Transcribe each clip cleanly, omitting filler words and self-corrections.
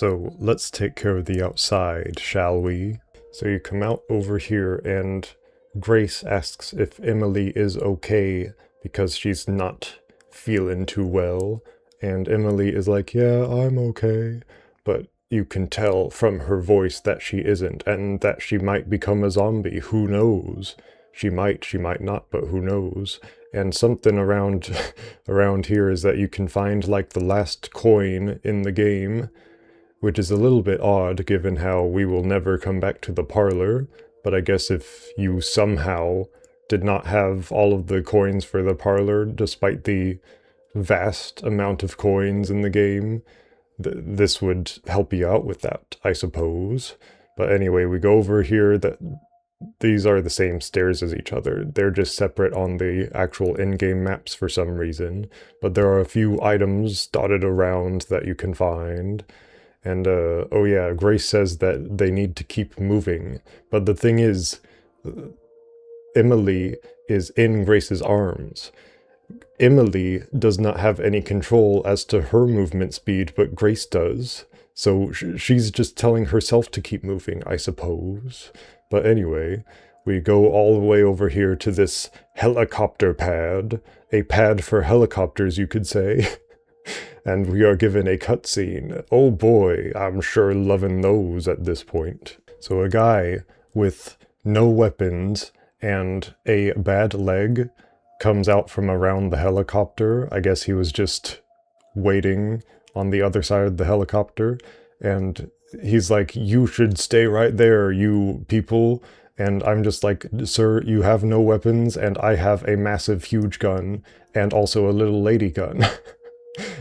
So let's take care of the outside, shall we? So you come out over here and Grace asks if Emily is okay because she's not feeling too well. And Emily is like, yeah, I'm okay. But you can tell from her voice that she isn't, and that she might become a zombie. Who knows? She might not, but who knows? And something around around here is that you can find like the last coin in the game, which is a little bit odd given how we will never come back to the parlor. But I guess if you somehow did not have all of the coins for the parlor, despite the vast amount of coins in the game, this would help you out with that, I suppose. But anyway, we go over here. These are the same stairs as each other. They're just separate on the actual in-game maps for some reason. But there are a few items dotted around that you can find. And, oh yeah, Grace says that they need to keep moving. But the thing is, Emily is in Grace's arms. Emily does not have any control as to her movement speed, but Grace does. So she's just telling herself to keep moving, I suppose. But anyway, we go all the way over here to this helicopter pad. A pad for helicopters, you could say. And we are given a cutscene. Oh boy, I'm sure loving those at this point. So a guy with no weapons and a bad leg comes out from around the helicopter. I guess he was just waiting on the other side of the helicopter. And he's like, you should stay right there, you people. And I'm just like, sir, you have no weapons, and I have a massive, huge gun, and also a little lady gun.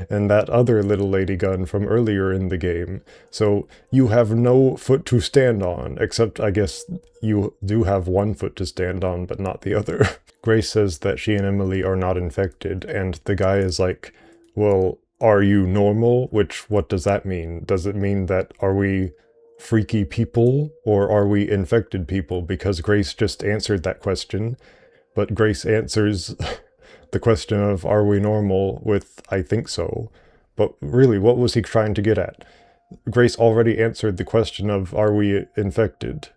And that other little lady gun from earlier in the game. So you have no foot to stand on, except I guess you do have one foot to stand on, but not the other. Grace says that she and Emily are not infected, and the guy is like, well, are you normal? Which, what does that mean? Does it mean that are we freaky people, or are we infected people? Because Grace just answered that question, but Grace answers the question of are we normal with I think so. But really, what was he trying to get at? Grace already answered the question of are we infected.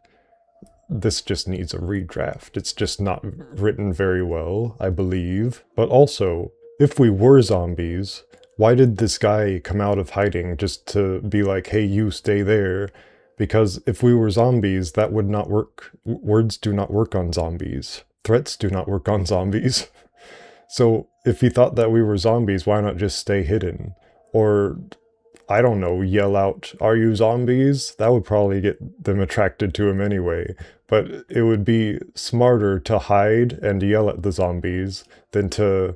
This just needs a redraft. It's just not written very well, I believe. But also, if we were zombies, why did this guy come out of hiding just to be like, hey, you stay there? Because if we were zombies, that would not work. Words do not work on zombies. Threats do not work on zombies. So if he thought that we were zombies, why not just stay hidden? Or, I don't know, yell out, are you zombies? That would probably get them attracted to him anyway. But it would be smarter to hide and yell at the zombies than to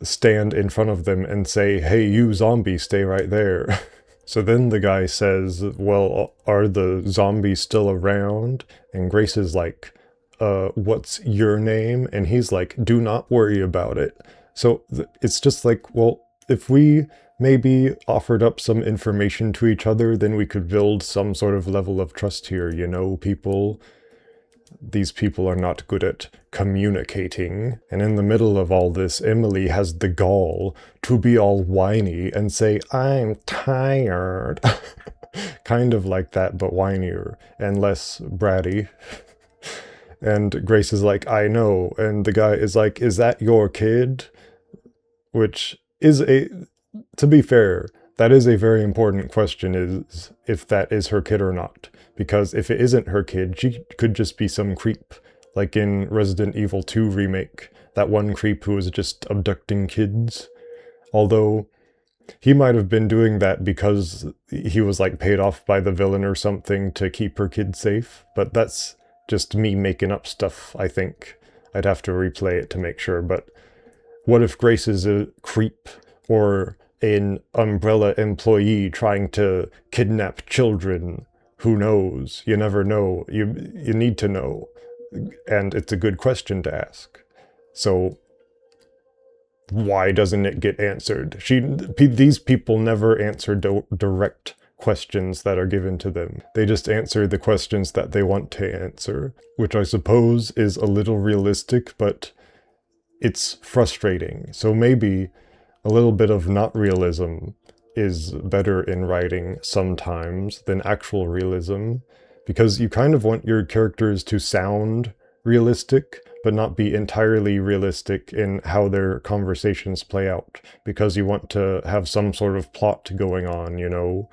stand in front of them and say, hey, you zombie, stay right there. So then the guy says, well, are the zombies still around? And Grace is like, what's your name? And he's like, do not worry about it. So it's just like, well, if we maybe offered up some information to each other, then we could build some sort of level of trust here, you know, people. These people are not good at communicating. And in the middle of all this, Emily has the gall to be all whiny and say, I'm tired. Kind of like that, but whinier and less bratty. And Grace is like, I know. And the guy is like, is that your kid? Which is to be fair, that is a very important question, is if that is her kid or not. Because if it isn't her kid, she could just be some creep. Like in Resident Evil 2 remake, that one creep who was just abducting kids. Although, he might have been doing that because he was like paid off by the villain or something to keep her kid safe. But that's just me making up stuff, I think. I'd have to replay it to make sure, but what if Grace is a creep or an Umbrella employee trying to kidnap children? Who knows? You never know. You need to know. And it's a good question to ask. So why doesn't it get answered? These people never answer direct questions that are given to them. They just answer the questions that they want to answer, which I suppose is a little realistic, but it's frustrating. So maybe a little bit of not realism is better in writing sometimes than actual realism, because you kind of want your characters to sound realistic, but not be entirely realistic in how their conversations play out, because you want to have some sort of plot going on, you know?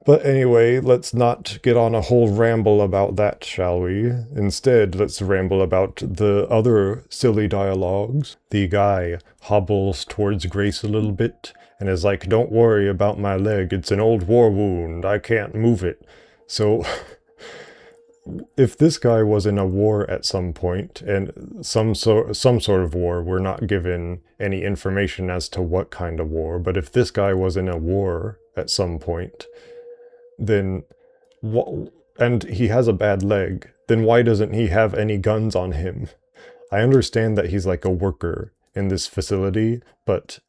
But anyway, let's not get on a whole ramble about that, shall we? Instead, let's ramble about the other silly dialogues. The guy hobbles towards Grace a little bit and is like, "Don't worry about my leg, it's an old war wound, I can't move it." So, if this guy was in a war at some point, and some sort of war, we're not given any information as to what kind of war, but if this guy was in a war at some point, then and he has a bad leg, then why doesn't he have any guns on him? I understand that he's like a worker in this facility, but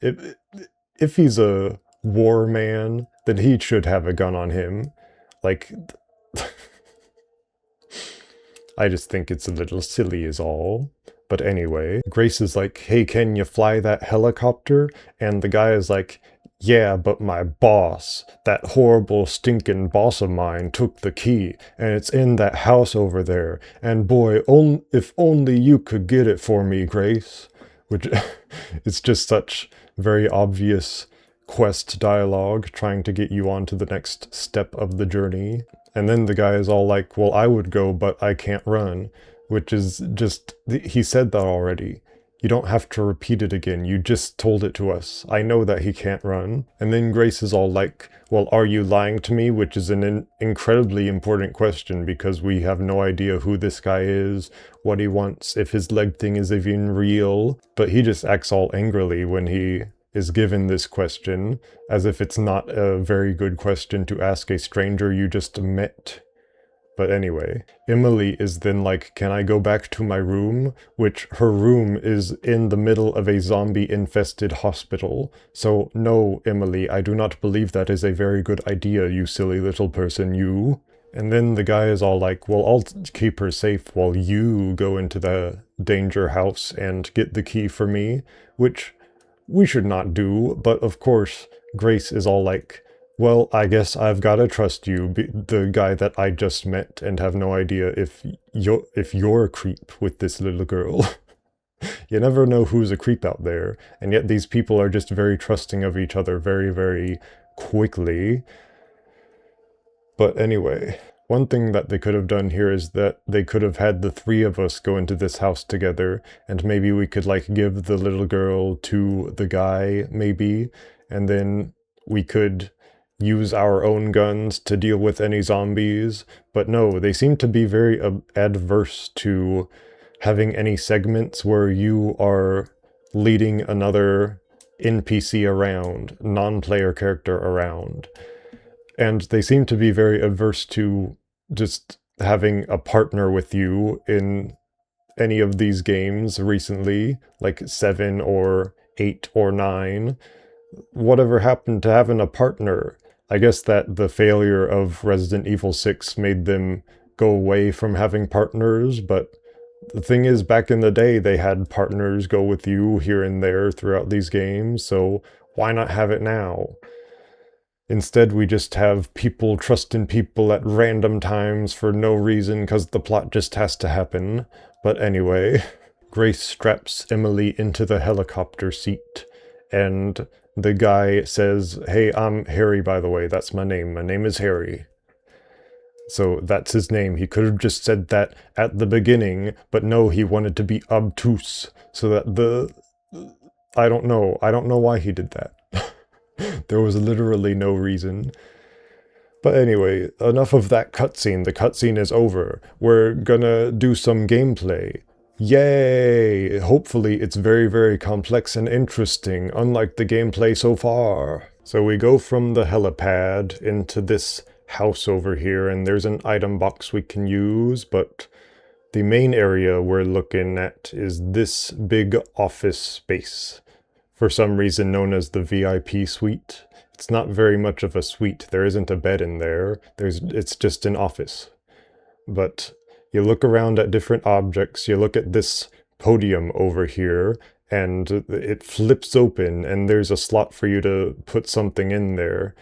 if he's a war man, then he should have a gun on him. Like, I just think it's a little silly is all. But anyway, Grace is like, "Hey, can you fly that helicopter?" And the guy is like, "Yeah, but my boss, that horrible stinking boss of mine, took the key, and it's in that house over there, and boy, if only you could get it for me, Grace." Which, it's just such very obvious quest dialogue, trying to get you on to the next step of the journey. And then the guy is all like, "Well, I would go, but I can't run," which is just, he said that already. You don't have to repeat it again, you just told it to us. I know that he can't run. And then Grace is all like, "Well, are you lying to me?" Which is an incredibly important question, because we have no idea who this guy is, what he wants, if his leg thing is even real. But he just acts all angrily when he is given this question, as if it's not a very good question to ask a stranger you just met. But anyway, Emily is then like, "Can I go back to my room?" Which, her room is in the middle of a zombie-infested hospital. So no, Emily, I do not believe that is a very good idea, you silly little person, you. And then the guy is all like, "Well, I'll keep her safe while you go into the danger house and get the key for me," which we should not do, but of course, Grace is all like, "Well, I guess I've gotta trust you, the guy that I just met, and have no idea if you're a creep with this little girl." You never know who's a creep out there, and yet these people are just very trusting of each other very, very quickly. But anyway, one thing that they could have done here is that they could have had the three of us go into this house together, and maybe we could like give the little girl to the guy, maybe, and then we could use our own guns to deal with any zombies. But no, they seem to be very adverse to having any segments where you are leading another NPC around, non-player character around. And they seem to be very averse to just having a partner with you in any of these games recently, like 7 or 8 or 9. Whatever happened to having a partner? I guess that the failure of Resident Evil 6 made them go away from having partners, but the thing is, back in the day, they had partners go with you here and there throughout these games, so why not have it now? Instead, we just have people trusting people at random times for no reason, because the plot just has to happen. But anyway, Grace straps Emily into the helicopter seat, and the guy says, "Hey, I'm Harry, by the way, that's my name. My name is Harry." So that's his name. He could have just said that at the beginning, but no, he wanted to be obtuse, so that I don't know why he did that. There was literally no reason. But anyway, enough of that cutscene. The cutscene is over. We're gonna do some gameplay. Yay! Hopefully it's very, very complex and interesting, unlike the gameplay so far. So we go from the helipad into this house over here, and there's an item box we can use, but the main area we're looking at is this big office space, for some reason known as the VIP suite. It's not very much of a suite. There isn't a bed in there. It's just an office. But you look around at different objects. You look at this podium over here, and it flips open, and there's a slot for you to put something in there,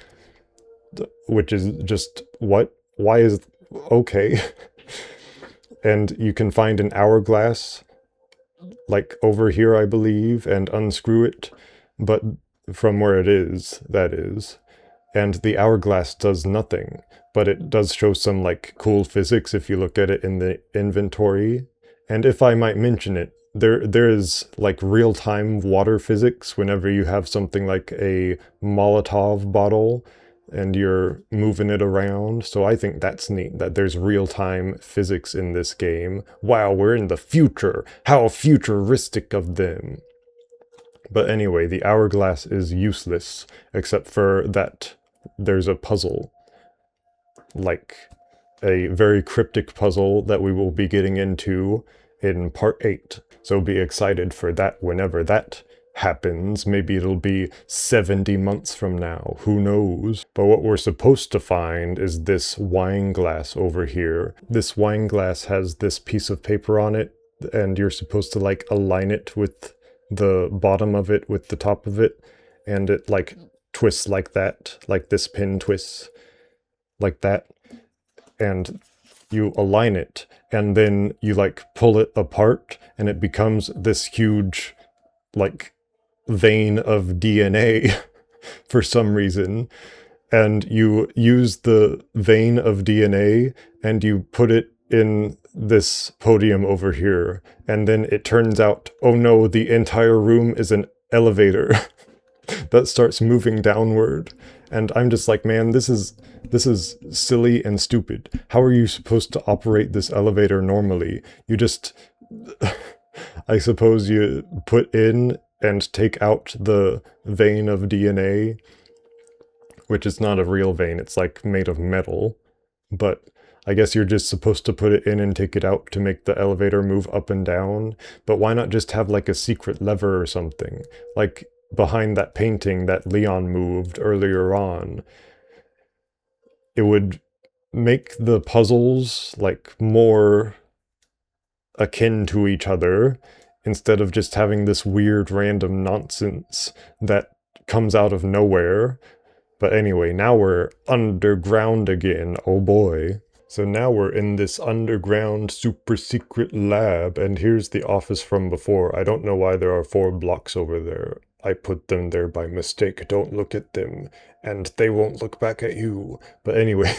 which is just, what? Why is... okay. And you can find an hourglass, like over here, I believe, and unscrew it, but from where it is, that is. And the hourglass does nothing, but it does show some, like, cool physics if you look at it in the inventory. And if I might mention it, there is, like, real-time water physics whenever you have something like a Molotov bottle and you're moving it around. So I think that's neat, that there's real-time physics in this game. Wow, we're in the future! How futuristic of them! But anyway, the hourglass is useless, except for that there's a puzzle. Like, a very cryptic puzzle that we will be getting into in part 8. So be excited for that whenever that happens. Maybe it'll be 70 months from now, who knows? But what we're supposed to find is this wine glass over here. This wine glass has this piece of paper on it, and you're supposed to, like, align it with the bottom of it with the top of it, and it, like, twists like that, like this pin twists like that, and you align it, and then you, like, pull it apart, and it becomes this huge, like, vein of DNA for some reason, and you use the vein of DNA and you put it in this podium over here, and then it turns out, oh no, the entire room is an elevator that starts moving downward. And I'm just like, man, this is silly and stupid. How are you supposed to operate this elevator normally? You just, I suppose you put in and take out the vein of DNA, which is not a real vein, it's like made of metal, but I guess you're just supposed to put it in and take it out to make the elevator move up and down. But why not just have, like, a secret lever or something? Like behind that painting that Leon moved earlier on. It would make the puzzles, like, more akin to each other, instead of just having this weird random nonsense that comes out of nowhere. But anyway, now we're underground again, oh boy. So now we're in this underground super secret lab, and here's the office from before. I don't know why there are 4 blocks over there. I put them there by mistake. Don't look at them, and they won't look back at you. But anyway,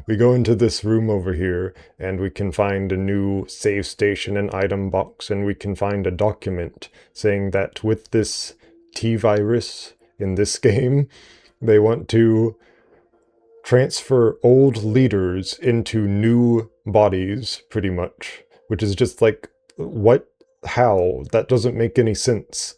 we go into this room over here, and we can find a new save station and item box, and we can find a document saying that with this T-virus in this game, they want to transfer old leaders into new bodies, pretty much. Which is just like, what? How? That doesn't make any sense.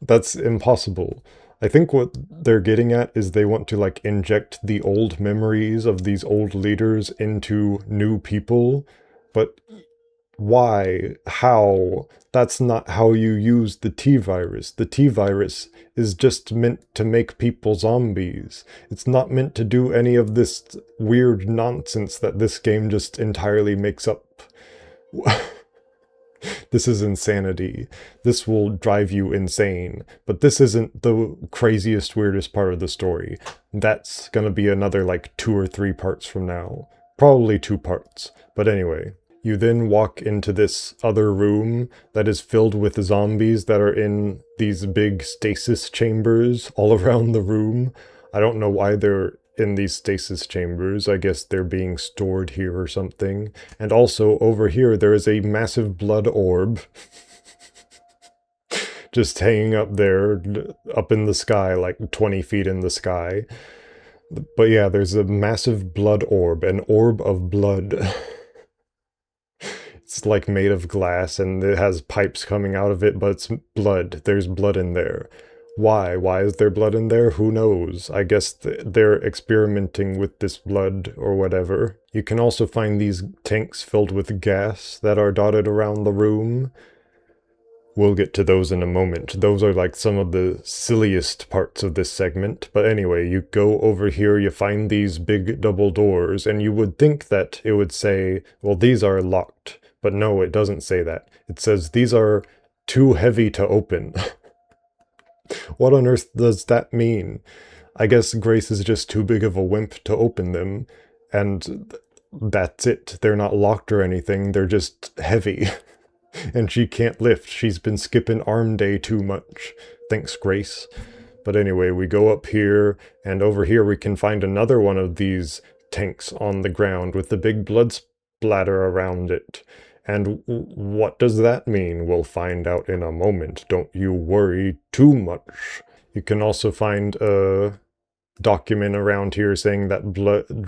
That's impossible. I think what they're getting at is they want to, like, inject the old memories of these old leaders into new people, but why? How? That's not how you use the T-virus. The T-virus is just meant to make people zombies. It's not meant to do any of this weird nonsense that this game just entirely makes up. This is insanity. This will drive you insane. But this isn't the craziest, weirdest part of the story. That's gonna be another, like, 2 or 3 parts from now. Probably 2 parts. But anyway, you then walk into this other room that is filled with zombies that are in these big stasis chambers all around the room. I don't know why they're in these stasis chambers. I guess they're being stored here or something. And also, over here, there is a massive blood orb just hanging up there, up in the sky, like 20 feet in the sky. But yeah, there's a massive blood orb, an orb of blood. It's, like, made of glass, and it has pipes coming out of it, but it's blood. There's blood in there. Why? Why is there blood in there? Who knows? I guess they're experimenting with this blood or whatever. You can also find these tanks filled with gas that are dotted around the room. We'll get to those in a moment. Those are, like, some of the silliest parts of this segment. But anyway, you go over here, you find these big double doors, and you would think that it would say, well, these are locked. But no, it doesn't say that. It says these are too heavy to open. What on earth does that mean? I guess Grace is just too big of a wimp to open them, and that's it. They're not locked or anything, they're just heavy. And she can't lift. She's been skipping arm day too much. Thanks, Grace. But anyway, we go up here, and over here we can find another one of these tanks on the ground with the big blood splatter around it. And what does that mean? We'll find out in a moment. Don't you worry too much. You can also find a document around here saying that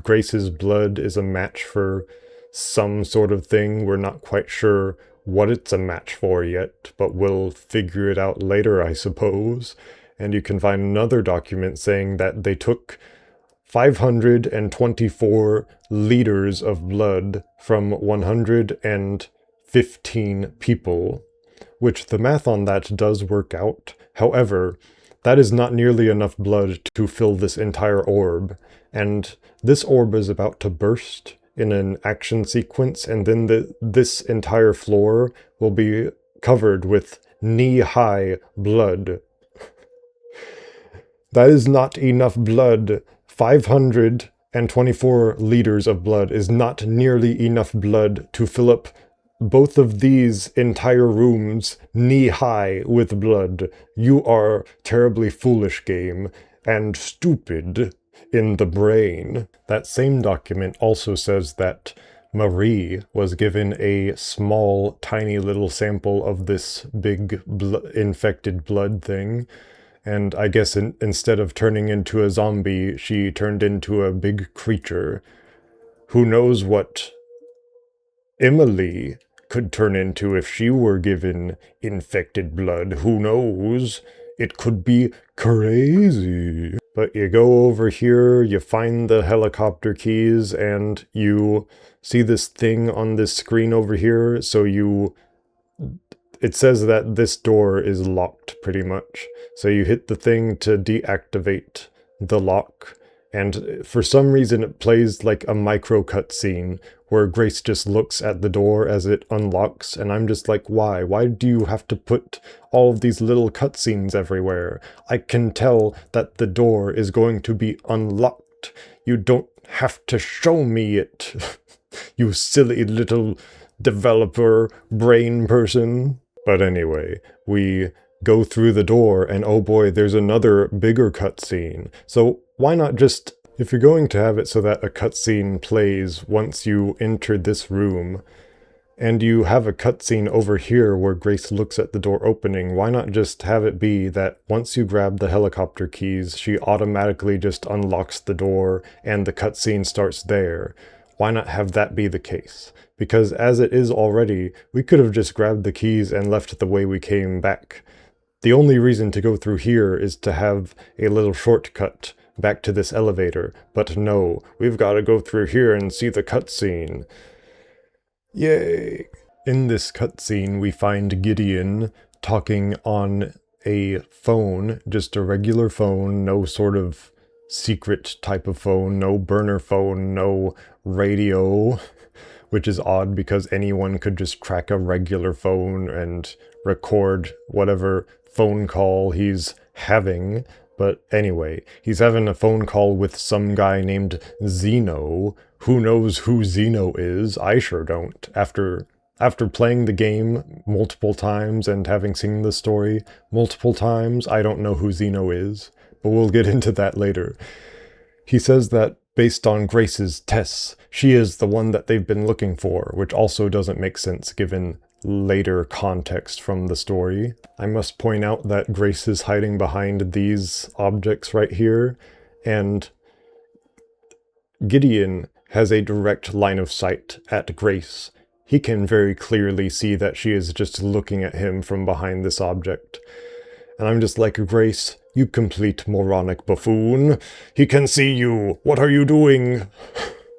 Grace's blood is a match for some sort of thing. We're not quite sure what it's a match for yet, but we'll figure it out later, I suppose. And you can find another document saying that they took 524 liters of blood from 115 people, which the math on that does work out. However, that is not nearly enough blood to fill this entire orb, and this orb is about to burst in an action sequence, and then this entire floor will be covered with knee-high blood. That is not enough blood. 524 liters of blood is not nearly enough blood to fill up both of these entire rooms knee-high with blood. You are terribly foolish, game, and stupid in the brain. That same document also says that Marie was given a small, tiny little sample of this big infected blood thing, and I guess instead of turning into a zombie, she turned into a big creature. Who knows what Emily could turn into if she were given infected blood? Who knows? It could be crazy. But you go over here, you find the helicopter keys, and you see this thing on this screen over here, so it says that this door is locked, pretty much. So you hit the thing to deactivate the lock, and for some reason it plays like a micro cutscene where Grace just looks at the door as it unlocks, and I'm just like, why? Why do you have to put all of these little cutscenes everywhere? I can tell that the door is going to be unlocked. You don't have to show me it, you silly little developer brain person. But anyway, we go through the door, and oh boy, there's another bigger cutscene. So why not just, if you're going to have it so that a cutscene plays once you enter this room, and you have a cutscene over here where Grace looks at the door opening, why not just have it be that once you grab the helicopter keys, she automatically just unlocks the door and the cutscene starts there? Why not have that be the case? Because as it is already, we could have just grabbed the keys and left the way we came back. The only reason to go through here is to have a little shortcut back to this elevator, but no, we've got to go through here and see the cutscene. Yay! In this cutscene, we find Gideon talking on a phone, just a regular phone, no sort of secret type of phone, no burner phone, no radio, which is odd because anyone could just crack a regular phone and record whatever phone call he's having. But anyway, he's having a phone call with some guy named Zeno. Who knows who Zeno is? I sure don't. After playing the game multiple times and having seen the story multiple times, I don't know who Zeno is. But we'll get into that later. He says that based on Grace's tests, she is the one that they've been looking for, which also doesn't make sense given later context from the story. I must point out that Grace is hiding behind these objects right here, and Gideon has a direct line of sight at Grace. He can very clearly see that she is just looking at him from behind this object. And I'm just like, Grace, you complete moronic buffoon. He can see you. What are you doing?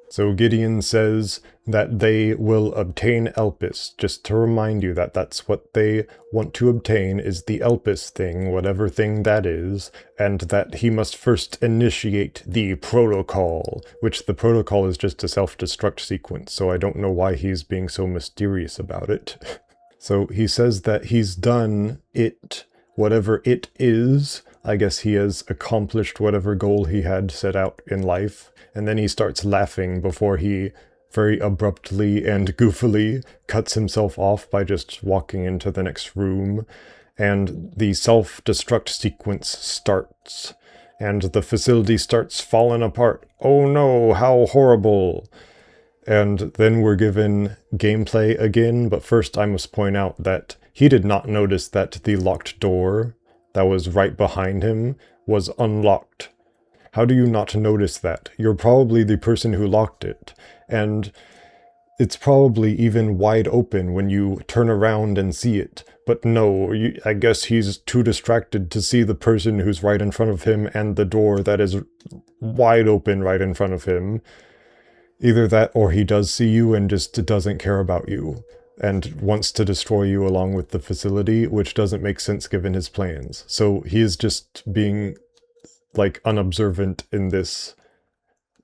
So Gideon says that they will obtain Elpis, just to remind you that that's what they want to obtain is the Elpis thing, whatever thing that is, and that he must first initiate the protocol, which the protocol is just a self-destruct sequence, so I don't know why he's being so mysterious about it. So he says that he's done it, whatever it is. I guess he has accomplished whatever goal he had set out in life. And then he starts laughing before he very abruptly and goofily cuts himself off by just walking into the next room. And the self-destruct sequence starts. And the facility starts falling apart. Oh no, how horrible! And then we're given gameplay again, but first I must point out that he did not notice that the locked door that was right behind him was unlocked. How do you not notice that? You're probably the person who locked it, and it's probably even wide open when you turn around and see it. But no, I guess he's too distracted to see the person who's right in front of him and the door that is wide open right in front of him. Either that or he does see you and just doesn't care about you and wants to destroy you along with the facility, which doesn't make sense given his plans. So he is just being, like, unobservant in this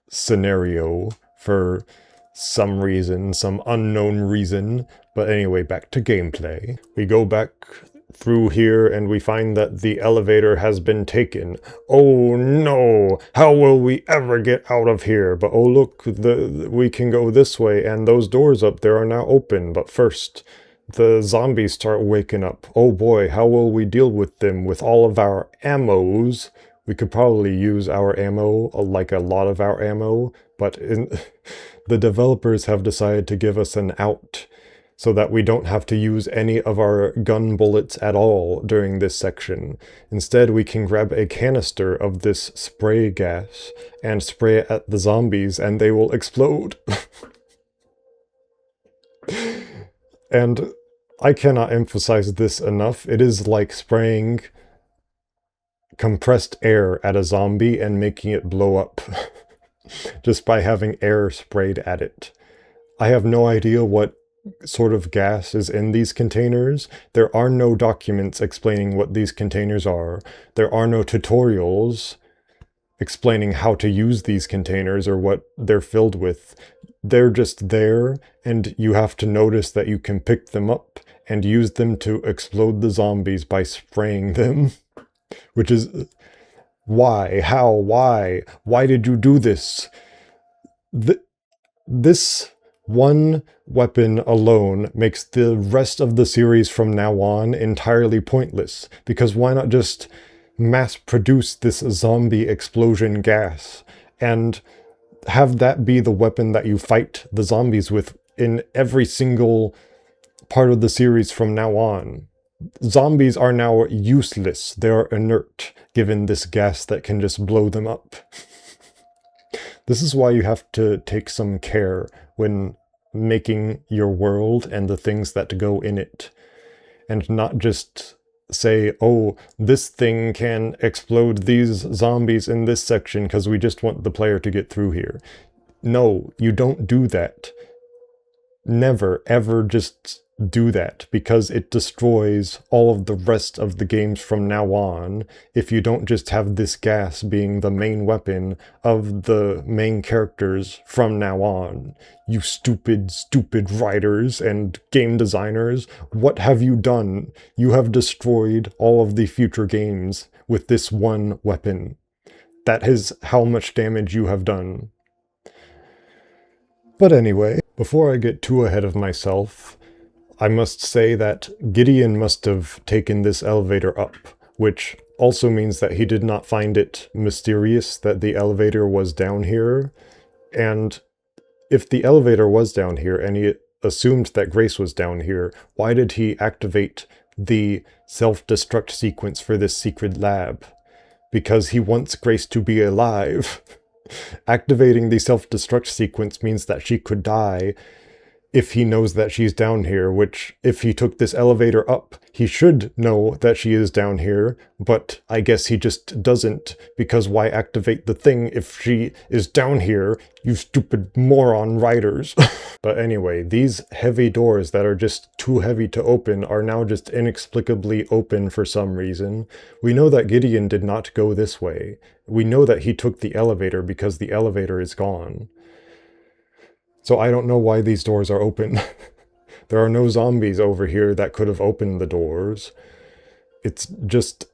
scenario for some reason, some unknown reason. But anyway, back to gameplay. We go back through here and we find that the elevator has been taken. Oh no! How will we ever get out of here? But oh look, we can go this way and those doors up there are now open. But first, the zombies start waking up. Oh boy, how will we deal with them with all of our ammos? We could probably use our ammo, like a lot of our ammo, but the developers have decided to give us an out, so that we don't have to use any of our gun bullets at all during this section. Instead, we can grab a canister of this spray gas and spray it at the zombies and they will explode. And I cannot emphasize this enough. It is like spraying compressed air at a zombie and making it blow up just by having air sprayed at it. I have no idea what sort of gas is in these containers. There are no documents explaining what these containers are. There are no tutorials explaining how to use these containers or what they're filled with. They're just there, and you have to notice that you can pick them up and use them to explode the zombies by spraying them. Which is... why? How? Why? Why did you do this? This one weapon alone makes the rest of the series from now on entirely pointless, because why not just mass produce this zombie explosion gas and have that be the weapon that you fight the zombies with in every single part of the series from now on? Zombies are now useless. They are inert, given this gas that can just blow them up. This is why you have to take some care when making your world and the things that go in it. And not just say, oh, this thing can explode these zombies in this section because we just want the player to get through here. No, you don't do that. Never, ever just do that, because it destroys all of the rest of the games from now on if you don't just have this gas being the main weapon of the main characters from now on. You stupid, stupid writers and game designers, what have you done? You have destroyed all of the future games with this one weapon. That is how much damage you have done. But anyway, before I get too ahead of myself, I must say that Gideon must have taken this elevator up, which also means that he did not find it mysterious that the elevator was down here. And if the elevator was down here and he assumed that Grace was down here, why did he activate the self-destruct sequence for this secret lab? Because he wants Grace to be alive. Activating the self-destruct sequence means that she could die if he knows that she's down here, which, if he took this elevator up, he should know that she is down here, but I guess he just doesn't, because why activate the thing if she is down here, you stupid moron writers. But anyway, these heavy doors that are just too heavy to open are now just inexplicably open for some reason. We know that Gideon did not go this way. We know that he took the elevator because the elevator is gone. So I don't know why these doors are open. There are no zombies over here that could have opened the doors. It's just,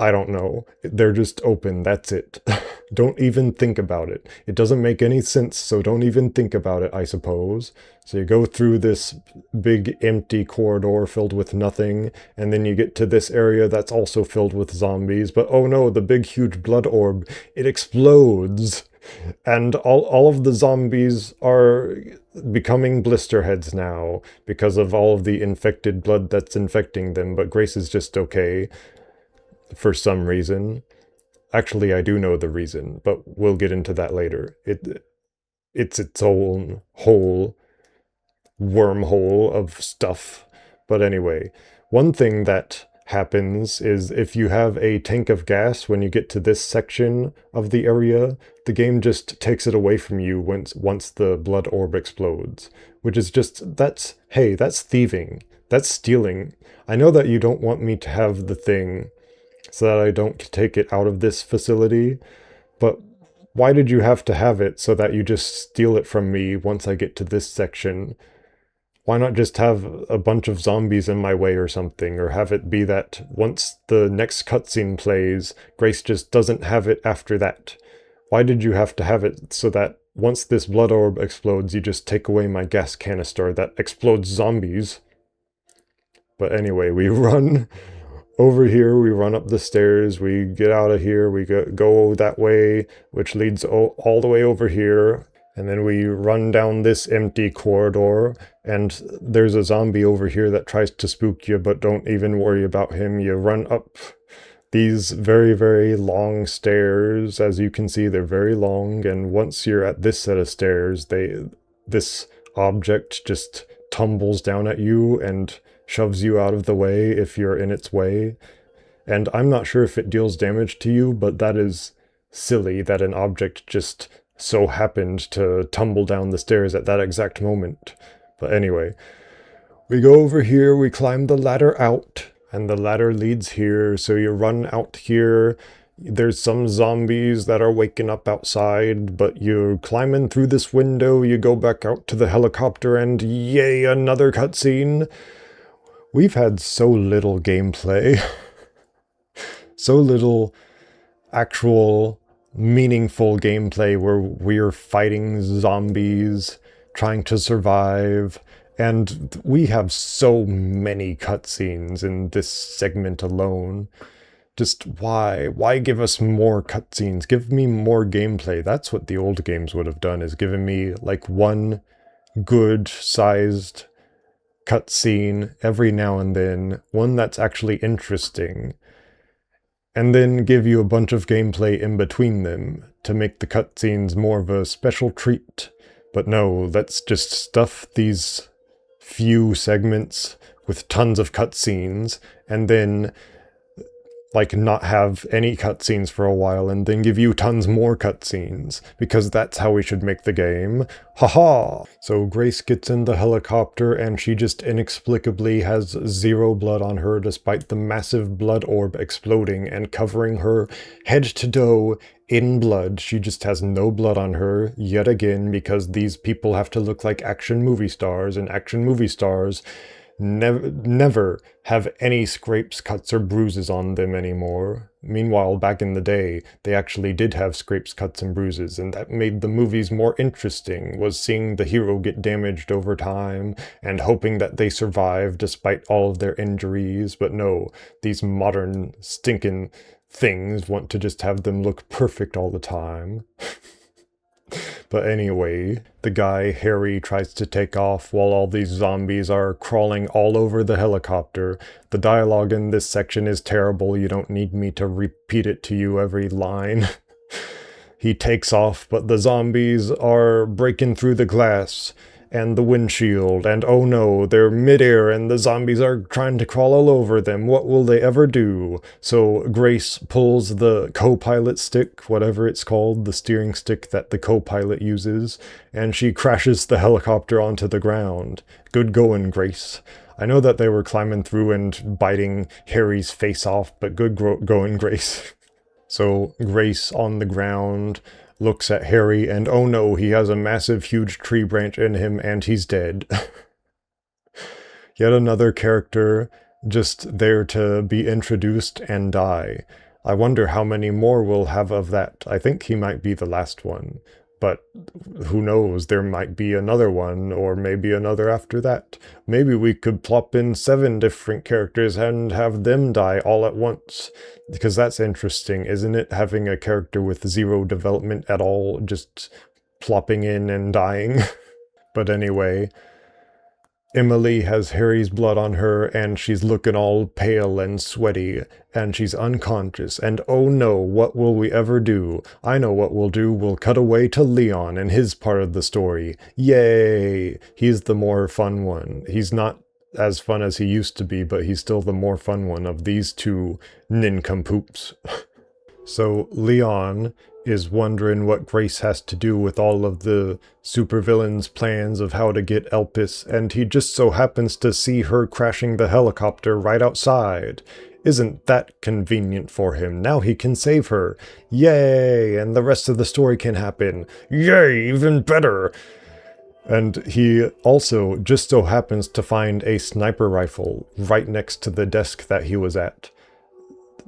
I don't know. They're just open, that's it. Don't even think about it. It doesn't make any sense, so don't even think about it, I suppose. So you go through this big empty corridor filled with nothing, and then you get to this area that's also filled with zombies, but oh no, the big huge blood orb, it explodes! And all of the zombies are becoming blister heads now, because of all of the infected blood that's infecting them, but Grace is just okay. For some reason. Actually, I do know the reason, but we'll get into that later. It's its own whole wormhole of stuff. But anyway, one thing that happens is if you have a tank of gas when you get to this section of the area, the game just takes it away from you once the blood orb explodes. Which is just, that's thieving. That's stealing. I know that you don't want me to have the thing so that I don't take it out of this facility, but why did you have to have it so that you just steal it from me once I get to this section? Why not just have a bunch of zombies in my way or something, or have it be that once the next cutscene plays, Grace just doesn't have it after that? Why did you have to have it so that once this blood orb explodes, you just take away my gas canister that explodes zombies? But anyway, we run over here, we run up the stairs, we get out of here, we go that way, which leads all the way over here, and then we run down this empty corridor, and there's a zombie over here that tries to spook you, but don't even worry about him. You run up these very, very long stairs. As you can see, they're very long, and once you're at this set of stairs, this object just tumbles down at you and shoves you out of the way if you're in its way. And I'm not sure if it deals damage to you, but that is silly that an object just so happened to tumble down the stairs at that exact moment. But anyway, we go over here, we climb the ladder out, and the ladder leads here, so you run out here. There's some zombies that are waking up outside, but you're climbing through this window, you go back out to the helicopter, and yay, another cutscene! We've had so little gameplay, so little actual meaningful gameplay where we're fighting zombies, trying to survive, and we have so many cutscenes in this segment alone. Just why? Why give us more cutscenes? Give me more gameplay. That's what the old games would have done, is given me like one good-sized cutscene every now and then, one that's actually interesting, and then give you a bunch of gameplay in between them to make the cutscenes more of a special treat. But no, let's just stuff these few segments with tons of cutscenes, and then like not have any cutscenes for a while, and then give you tons more cutscenes, because that's how we should make the game. Haha! So Grace gets in the helicopter, and she just inexplicably has 0 blood on her, despite the massive blood orb exploding and covering her head to toe in blood. She just has no blood on her, yet again, because these people have to look like action movie stars, and action movie stars never have any scrapes, cuts, or bruises on them anymore. Meanwhile, back in the day, they actually did have scrapes, cuts, and bruises, and that made the movies more interesting, was seeing the hero get damaged over time, and hoping that they survive despite all of their injuries. But no, these modern stinking things want to just have them look perfect all the time. But anyway, the guy, Harry, tries to take off while all these zombies are crawling all over the helicopter. The dialogue in this section is terrible. You don't need me to repeat it to you every line. He takes off, but the zombies are breaking through the glass and the windshield, and oh no, they're midair and the zombies are trying to crawl all over them. What will they ever do? So Grace pulls the co-pilot stick, whatever it's called, the steering stick that the co-pilot uses, and she crashes the helicopter onto the ground. Good going, Grace. I know that they were climbing through and biting Harry's face off, but good going, Grace. So Grace on the ground looks at Harry, and oh no, he has a massive, huge tree branch in him, and he's dead. Yet another character just there to be introduced and die. I wonder how many more we'll have of that. I think he might be the last one. But who knows, there might be another one, or maybe another after that. Maybe we could plop in 7 different characters and have them die all at once. Because that's interesting, isn't it? Having a character with 0 development at all, just plopping in and dying. But anyway, Emily has Harry's blood on her, and she's looking all pale and sweaty, and she's unconscious, and oh no, what will we ever do? I know what we'll do, we'll cut away to Leon and his part of the story. Yay! He's the more fun one. He's not as fun as he used to be, but he's still the more fun one of these 2 nincompoops. So Leon is wondering what Grace has to do with all of the supervillains' plans of how to get Elpis, and he just so happens to see her crashing the helicopter right outside. Isn't that convenient for him? Now he can save her. Yay! And the rest of the story can happen. Yay! Even better! And he also just so happens to find a sniper rifle right next to the desk that he was at.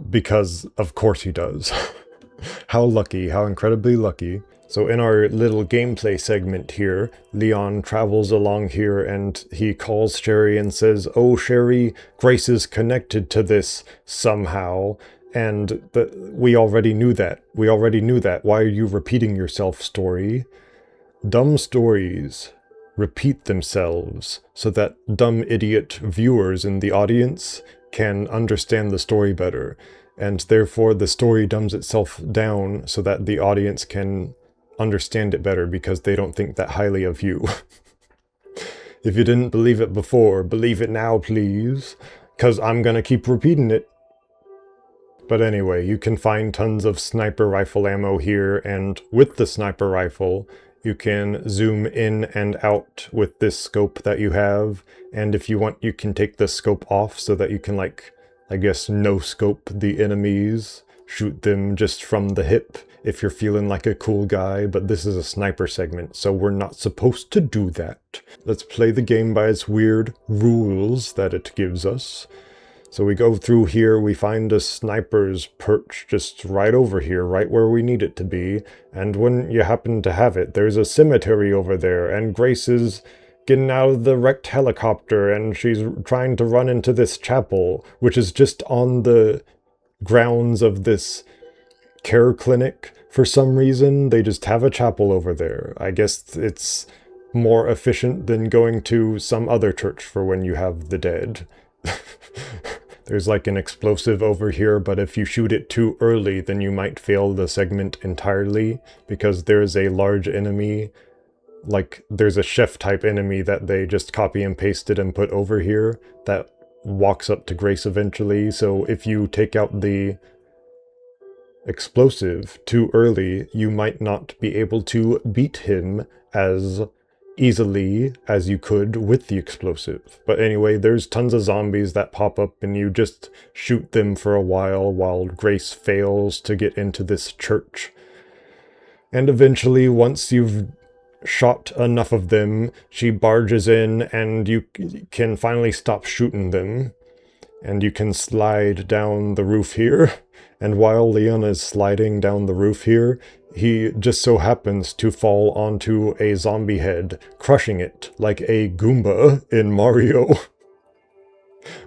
Because of course he does. How lucky, how incredibly lucky. So in our little gameplay segment here, Leon travels along here and he calls Sherry and says, "Oh Sherry, Grace is connected to this somehow." And we already knew that. We already knew that. Why are you repeating yourself, story? Dumb stories repeat themselves so that dumb idiot viewers in the audience can understand the story better. And therefore the story dumbs itself down so that the audience can understand it better because they don't think that highly of you. If you didn't believe it before, believe it now, please. 'Cause I'm gonna keep repeating it. But anyway, you can find tons of sniper rifle ammo here, and with the sniper rifle, you can zoom in and out with this scope that you have, and if you want, you can take the scope off so that you can, like, I guess, no-scope the enemies, shoot them just from the hip if you're feeling like a cool guy, but this is a sniper segment, so we're not supposed to do that. Let's play the game by its weird rules that it gives us. So we go through here, we find a sniper's perch just right over here, right where we need it to be, and when you happen to have it, there's a cemetery over there, and Grace is getting out of the wrecked helicopter, and she's trying to run into this chapel, which is just on the grounds of this care clinic. For some reason, they just have a chapel over there. I guess it's more efficient than going to some other church for when you have the dead. There's like an explosive over here, but if you shoot it too early, then you might fail the segment entirely, because there's a large enemy. Like, there's a chef-type enemy that they just copy and pasted and put over here that walks up to Grace eventually, so if you take out the explosive too early, you might not be able to beat him as easily as you could with the explosive. But anyway, there's tons of zombies that pop up and you just shoot them for a while Grace fails to get into this church. And eventually, once you've shot enough of them, she barges in and you can finally stop shooting them. And you can slide down the roof here. And while Leon is sliding down the roof here, he just so happens to fall onto a zombie head, crushing it like a Goomba in Mario.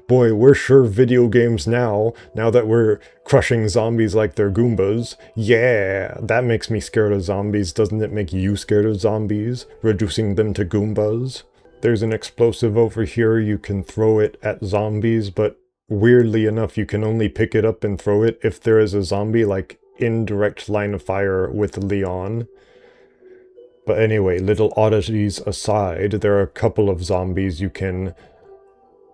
Boy, we're sure video games now that we're crushing zombies like they're Goombas. Yeah, that makes me scared of zombies. Doesn't it make you scared of zombies? Reducing them to Goombas? There's an explosive over here, you can throw it at zombies, but weirdly enough, you can only pick it up and throw it if there is a zombie, like, in direct line of fire with Leon. But anyway, little oddities aside, there are a couple of zombies you can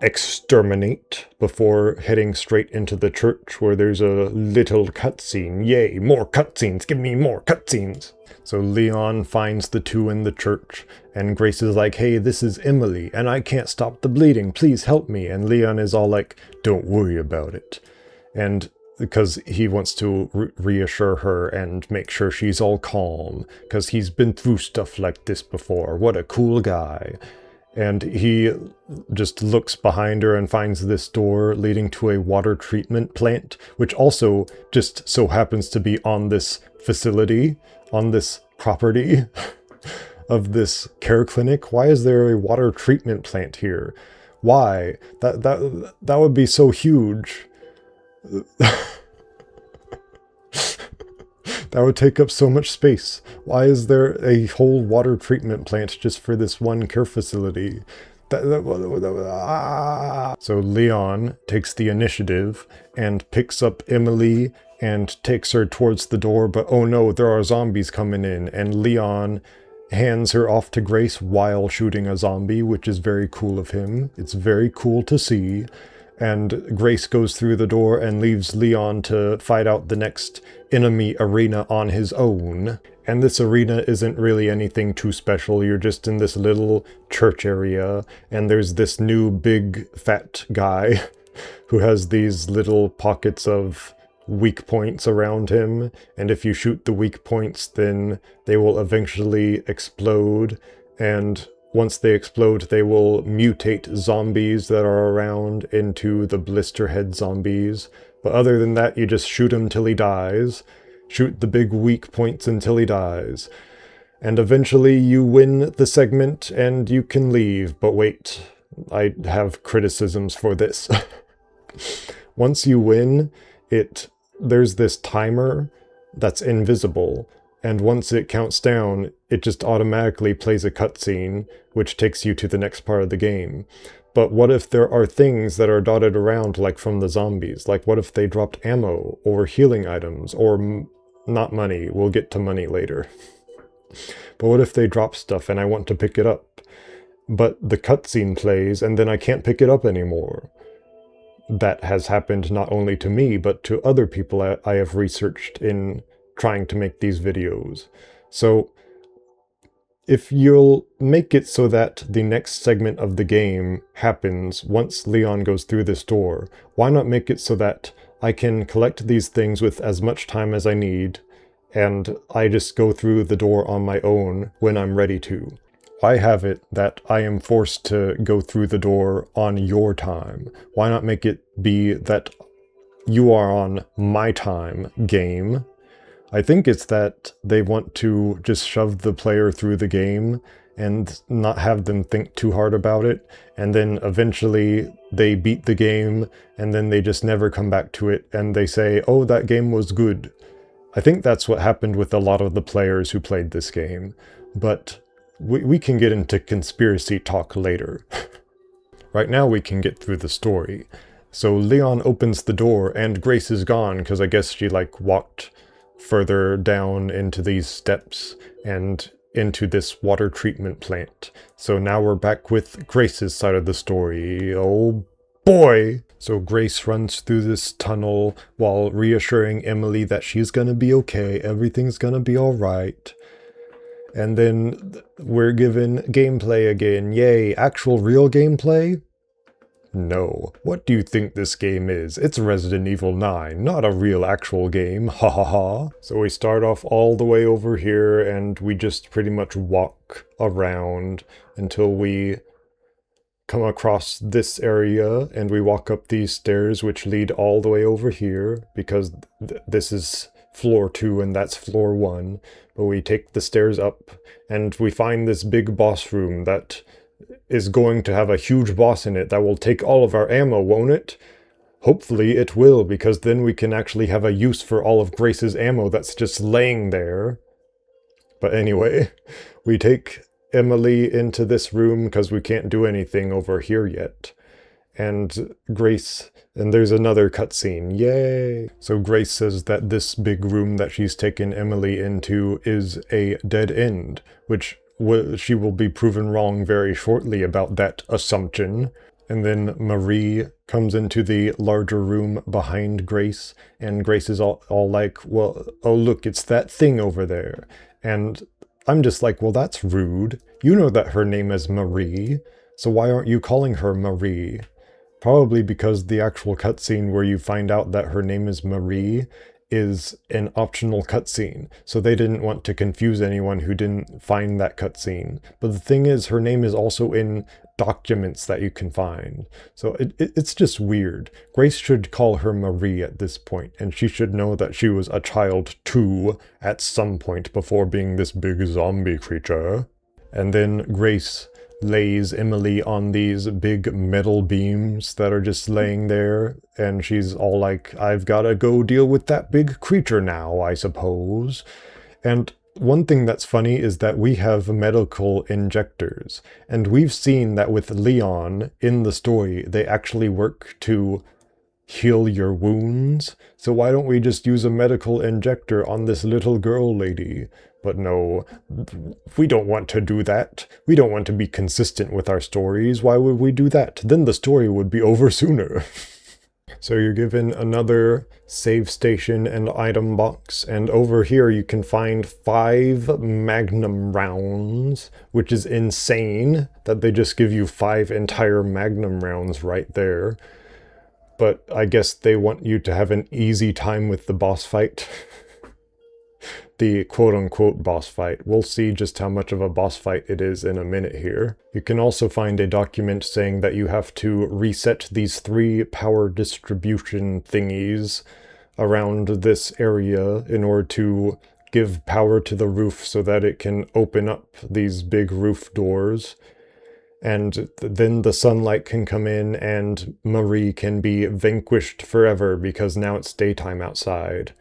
exterminate before heading straight into the church where there's a little cutscene. Yay, more cutscenes! Give me more cutscenes! So Leon finds the 2 in the church, and Grace is like, "Hey, this is Emily, and I can't stop the bleeding, please help me." And Leon is all like, "Don't worry about it." And because he wants to reassure her and make sure she's all calm, because he's been through stuff like this before. What a cool guy. And he just looks behind her and finds this door leading to a water treatment plant, which also just so happens to be on this facility, on this property of this care clinic. Why is there a water treatment plant here? Why? That would be so huge. That would take up so much space. Why is there a whole water treatment plant just for this one care facility? So Leon takes the initiative and picks up Emily and takes her towards the door, but oh no, there are zombies coming in, and Leon hands her off to Grace while shooting a zombie, which is very cool of him. It's very cool to see. And Grace goes through the door and leaves Leon to fight out the next enemy arena on his own. And this arena isn't really anything too special. You're just in this little church area, and there's this new big fat guy who has these little pockets of weak points around him, and if you shoot the weak points, then they will eventually explode, and once they explode, they will mutate zombies that are around into the blisterhead zombies. But other than that, you just shoot him till he dies. Shoot the big weak points until he dies. And eventually you win the segment and you can leave. But wait, I have criticisms for this. Once you win, there's this timer that's invisible. And once it counts down, it just automatically plays a cutscene, which takes you to the next part of the game. But what if there are things that are dotted around, like from the zombies? Like, what if they dropped ammo, or healing items, or not money? We'll get to money later. But what if they drop stuff and I want to pick it up? But the cutscene plays, and then I can't pick it up anymore. That has happened not only to me, but to other people I have researched in trying to make these videos. So if you'll make it so that the next segment of the game happens once Leon goes through this door, why not make it so that I can collect these things with as much time as I need, and I just go through the door on my own when I'm ready to? Why have it that I am forced to go through the door on your time? Why not make it be that you are on my time, game? I think it's that they want to just shove the player through the game and not have them think too hard about it, and then eventually they beat the game and then they just never come back to it and they say, oh, that game was good. I think that's what happened with a lot of the players who played this game, but we can get into conspiracy talk later. Right now we can get through the story. So Leon opens the door and Grace is gone, because I guess she walked further down into these steps and into this water treatment plant. So now we're back with Grace's side of the story. Oh boy! So Grace runs through this tunnel while reassuring Emily that she's gonna be okay, everything's gonna be alright. And then we're given gameplay again. Yay, actual real gameplay? No. What do you think this game is? It's Resident Evil 9, not a real actual game. Ha ha ha. So we start off all the way over here and we just pretty much walk around until we come across this area and we walk up these stairs which lead all the way over here because this is floor 2 and that's floor 1. But we take the stairs up and we find this big boss room that is going to have a huge boss in it that will take all of our ammo, won't it? Hopefully it will, because then we can actually have a use for all of Grace's ammo that's just laying there. But anyway, we take Emily into this room because we can't do anything over here yet. And Grace, and there's another cutscene, yay! So Grace says that this big room that she's taken Emily into is a dead end, which she will be proven wrong very shortly about that assumption. And then Marie comes into the larger room behind Grace, and Grace is all like, well, oh look, it's that thing over there. And I'm just like, well, that's rude. You know that her name is Marie, so why aren't you calling her Marie? Probably because the actual cutscene where you find out that her name is Marie is an optional cutscene, so they didn't want to confuse anyone who didn't find that cutscene. But the thing is, her name is also in documents that you can find. So it's just weird. Grace should call her Marie at this point, and she should know that she was a child too at some point before being this big zombie creature. And then Grace lays Emily on these big metal beams that are just laying there, and she's all like, I've gotta go deal with that big creature now, I suppose. And one thing that's funny is that we have medical injectors, and we've seen that with Leon in the story, they actually work to heal your wounds. So why don't we just use a medical injector on this little girl lady? But no, we don't want to do that. We don't want to be consistent with our stories. Why would we do that? Then the story would be over sooner. So you're given another save station and item box, and over here you can find 5 magnum rounds, which is insane that they just give you 5 entire magnum rounds right there. But I guess they want you to have an easy time with the boss fight. The quote-unquote boss fight. We'll see just how much of a boss fight it is in a minute here. You can also find a document saying that you have to reset these 3 power distribution thingies around this area in order to give power to the roof so that it can open up these big roof doors. And then the sunlight can come in and Marie can be vanquished forever because now it's daytime outside.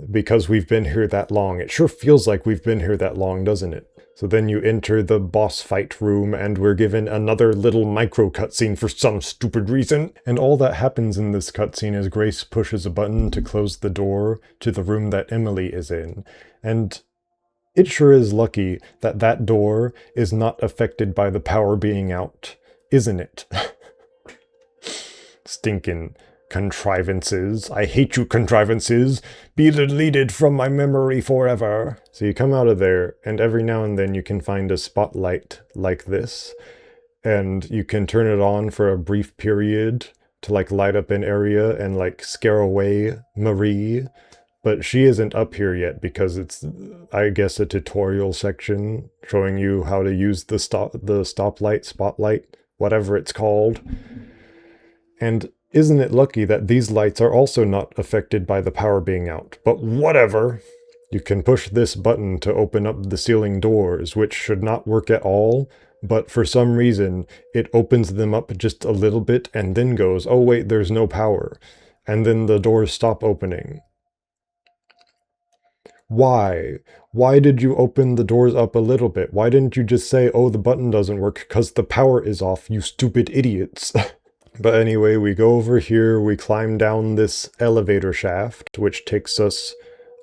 Because we've been here that long. It sure feels like we've been here that long, doesn't it? So then you enter the boss fight room and we're given another little micro cutscene for some stupid reason. And all that happens in this cutscene is Grace pushes a button to close the door to the room that Emily is in. And it sure is lucky that that door is not affected by the power being out, isn't it? Stinking contrivances. I hate you, contrivances. Be deleted from my memory forever. So you come out of there, and every now and then you can find a spotlight like this, and you can turn it on for a brief period to like light up an area and like scare away Marie. But she isn't up here yet because it's, I guess, a tutorial section showing you how to use the stoplight, spotlight, whatever it's called. And isn't it lucky that these lights are also not affected by the power being out? But whatever. You can push this button to open up the ceiling doors, which should not work at all, but for some reason, it opens them up just a little bit and then goes, oh wait, there's no power. And then the doors stop opening. Why? Why did you open the doors up a little bit? Why didn't you just say, oh, the button doesn't work because the power is off, you stupid idiots? But anyway, we go over here, we climb down this elevator shaft, which takes us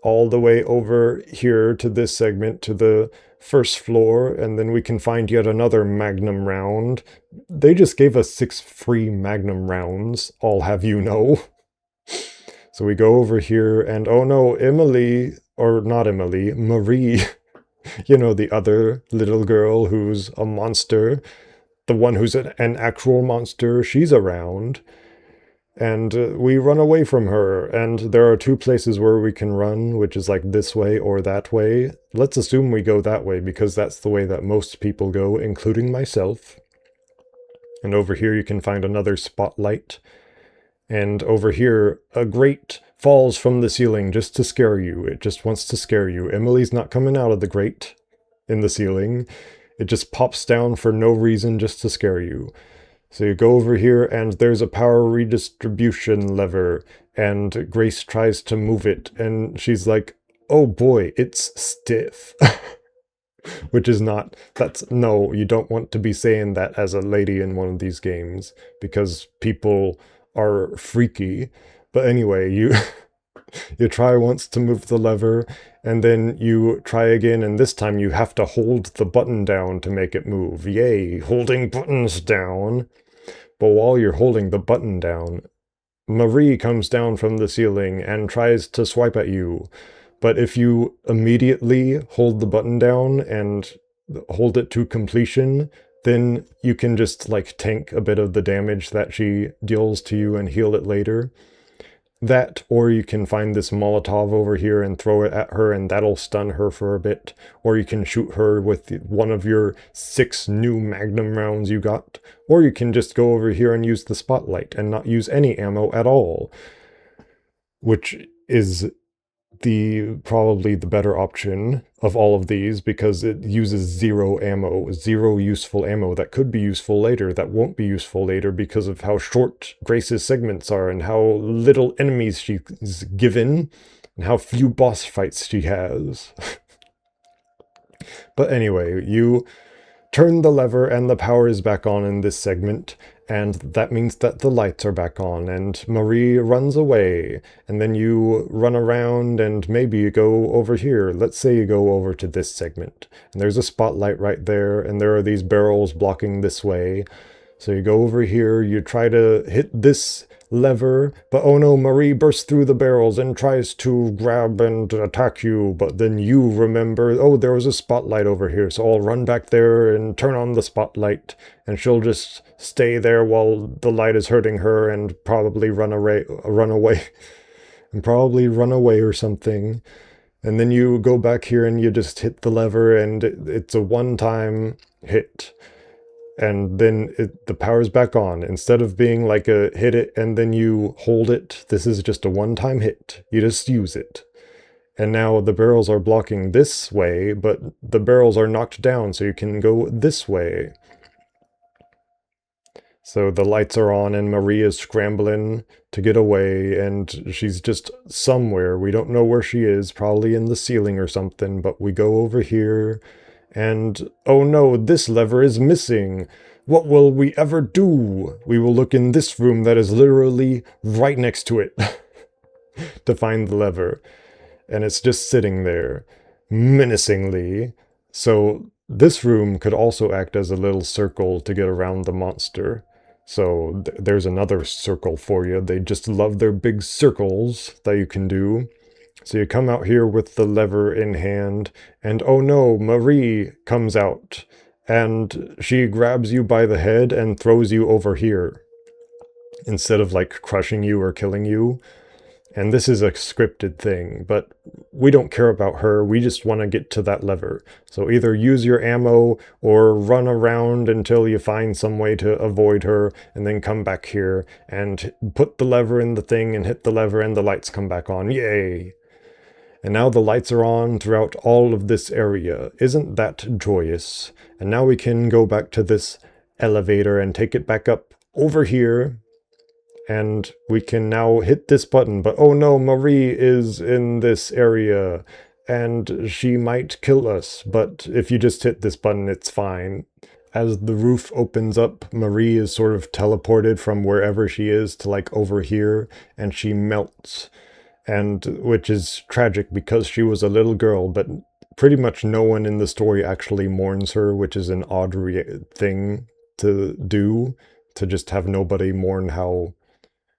all the way over here to this segment, to the first floor, and then we can find yet another magnum round. They just gave us 6 free magnum rounds, I'll have you know. So we go over here, and oh no, Emily, or not Emily, Marie, you know, the other little girl who's a monster, the one who's an actual monster, she's around. And we run away from her, and there are 2 places where we can run, which is like this way or that way. Let's assume we go that way, because that's the way that most people go, including myself. And over here you can find another spotlight. And over here, a grate falls from the ceiling just to scare you. It just wants to scare you. Emily's not coming out of the grate in the ceiling. It just pops down for no reason just to scare you. So you go over here and there's a power redistribution lever, and Grace tries to move it and she's like, oh boy, it's stiff. Which is not, no, you don't want to be saying that as a lady in one of these games, because people are freaky. But anyway, you try once to move the lever, and then you try again, and this time you have to hold the button down to make it move. Yay, holding buttons down. But while you're holding the button down, Marie comes down from the ceiling and tries to swipe at you. But if you immediately hold the button down and hold it to completion, then you can just like tank a bit of the damage that she deals to you and heal it later. That, or you can find this Molotov over here and throw it at her, and that'll stun her for a bit. Or you can shoot her with one of your 6 new Magnum rounds you got. Or you can just go over here and use the spotlight and not use any ammo at all. Which is probably the better option of all of these, because it uses 0 ammo, 0 useful ammo that could be useful later, that won't be useful later because of how short Grace's segments are and how little enemies she's given and how few boss fights she has. But anyway, you turn the lever and the power is back on in this segment, and that means that the lights are back on, and Marie runs away, and then you run around and maybe you go over here. Let's say you go over to this segment, and there's a spotlight right there, and there are these barrels blocking this way. So you go over here, you try to hit this lever, but oh no, Marie bursts through the barrels and tries to grab and attack you, but then you remember, oh, there was a spotlight over here, so I'll run back there and turn on the spotlight, and she'll just stay there while the light is hurting her and probably run away and probably run away or something. And then you go back here and you just hit the lever, and it's a one-time hit. And then the power's back on. Instead of being like a hit it and then you hold it, this is just a one-time hit. You just use it. And now the barrels are blocking this way, but the barrels are knocked down, so you can go this way. So the lights are on and Marie is scrambling to get away, and she's just somewhere. We don't know where she is, probably in the ceiling or something, but we go over here. And, oh no, this lever is missing. What will we ever do? We will look in this room that is literally right next to it to find the lever. And it's just sitting there, menacingly. So this room could also act as a little circle to get around the monster. So there's another circle for you. They just love their big circles that you can do. So you come out here with the lever in hand, and oh no, Marie comes out, and she grabs you by the head and throws you over here, instead of like crushing you or killing you. And this is a scripted thing, but we don't care about her, we just want to get to that lever. So either use your ammo or run around until you find some way to avoid her, and then come back here and put the lever in the thing and hit the lever and the lights come back on. Yay! And now the lights are on throughout all of this area. Isn't that joyous? And now we can go back to this elevator and take it back up over here. And we can now hit this button. But oh no, Marie is in this area. And she might kill us. But if you just hit this button, it's fine. As the roof opens up, Marie is sort of teleported from wherever she is to like over here. And she melts. And which is tragic because she was a little girl, but pretty much no one in the story actually mourns her, which is an odd thing to do, to just have nobody mourn how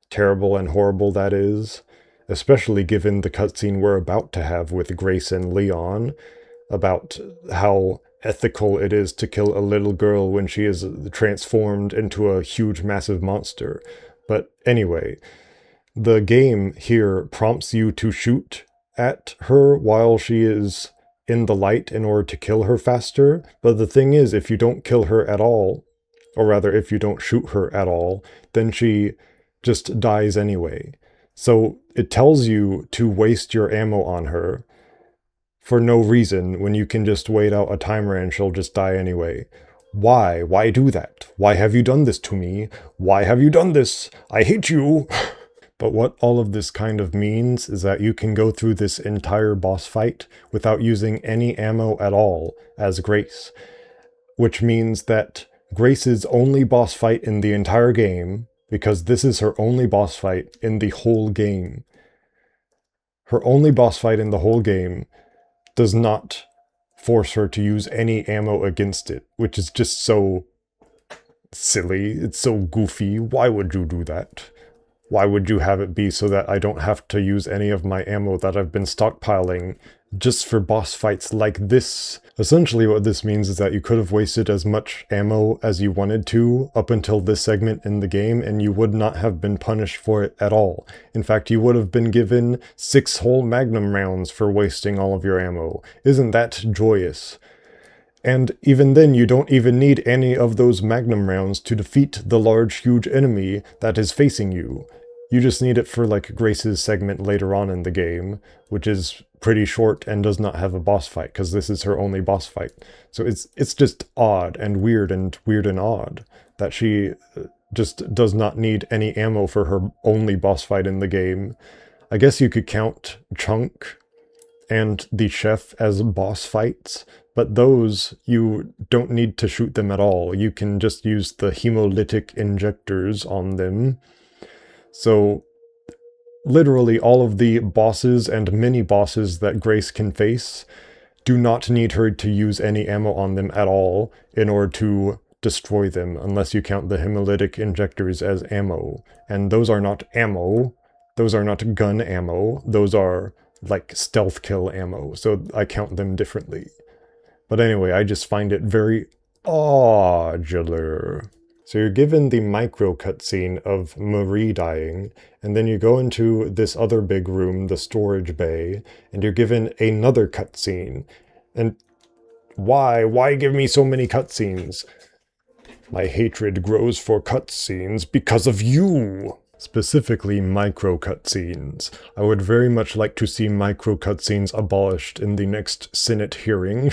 terrible and horrible that is, especially given the cutscene we're about to have with Grace and Leon, about how ethical it is to kill a little girl when she is transformed into a huge, massive monster. But anyway, the game here prompts you to shoot at her while she is in the light in order to kill her faster. But the thing is, if you don't kill her at all, or rather if you don't shoot her at all, then she just dies anyway. So it tells you to waste your ammo on her for no reason when you can just wait out a timer and she'll just die anyway. Why? Why do that? Why have you done this to me? Why have you done this? I hate you! But what all of this kind of means is that you can go through this entire boss fight without using any ammo at all as Grace. Which means that Grace's only boss fight in the entire game, because this is her only boss fight in the whole game, her only boss fight in the whole game does not force her to use any ammo against it, which is just so silly. It's so goofy. Why would you do that? Why would you have it be so that I don't have to use any of my ammo that I've been stockpiling just for boss fights like this? Essentially what this means is that you could have wasted as much ammo as you wanted to up until this segment in the game, and you would not have been punished for it at all. In fact, you would have been given 6 whole magnum rounds for wasting all of your ammo. Isn't that joyous? And even then, you don't even need any of those magnum rounds to defeat the large, huge enemy that is facing you. You just need it for, like, Grace's segment later on in the game, which is pretty short and does not have a boss fight, because this is her only boss fight. So it's just odd and weird and odd that she just does not need any ammo for her only boss fight in the game. I guess you could count Chunk and the chef as boss fights, but those, you don't need to shoot them at all. You can just use the hemolytic injectors on them. So literally all of the bosses and mini-bosses that Grace can face do not need her to use any ammo on them at all in order to destroy them, unless you count the hemolytic injectors as ammo. And those are not ammo. Those are not gun ammo. Those are like stealth kill ammo, so I count them differently. But anyway, I just find it very odular. So you're given the micro cutscene of Marie dying, and then you go into this other big room, the storage bay, and you're given another cutscene. And why? Why give me so many cutscenes? My hatred grows for cutscenes because of you! Specifically micro cutscenes. I would very much like to see micro cutscenes abolished in the next Senate hearing.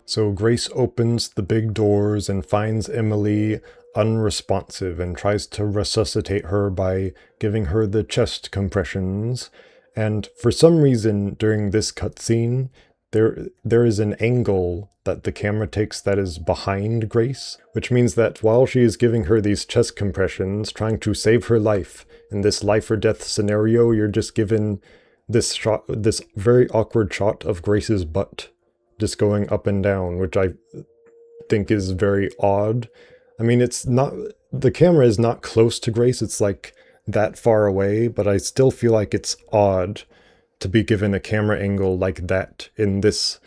So Grace opens the big doors and finds Emily unresponsive and tries to resuscitate her by giving her the chest compressions. And for some reason during this cutscene, there is an angle that the camera takes that is behind Grace, which means that while she is giving her these chest compressions, trying to save her life in this life or death scenario, you're just given this shot, this very awkward shot of Grace's butt just going up and down, which I think is very odd. I mean, it's not, the camera is not close to Grace, it's like that far away, but I still feel like it's odd to be given a camera angle like that in this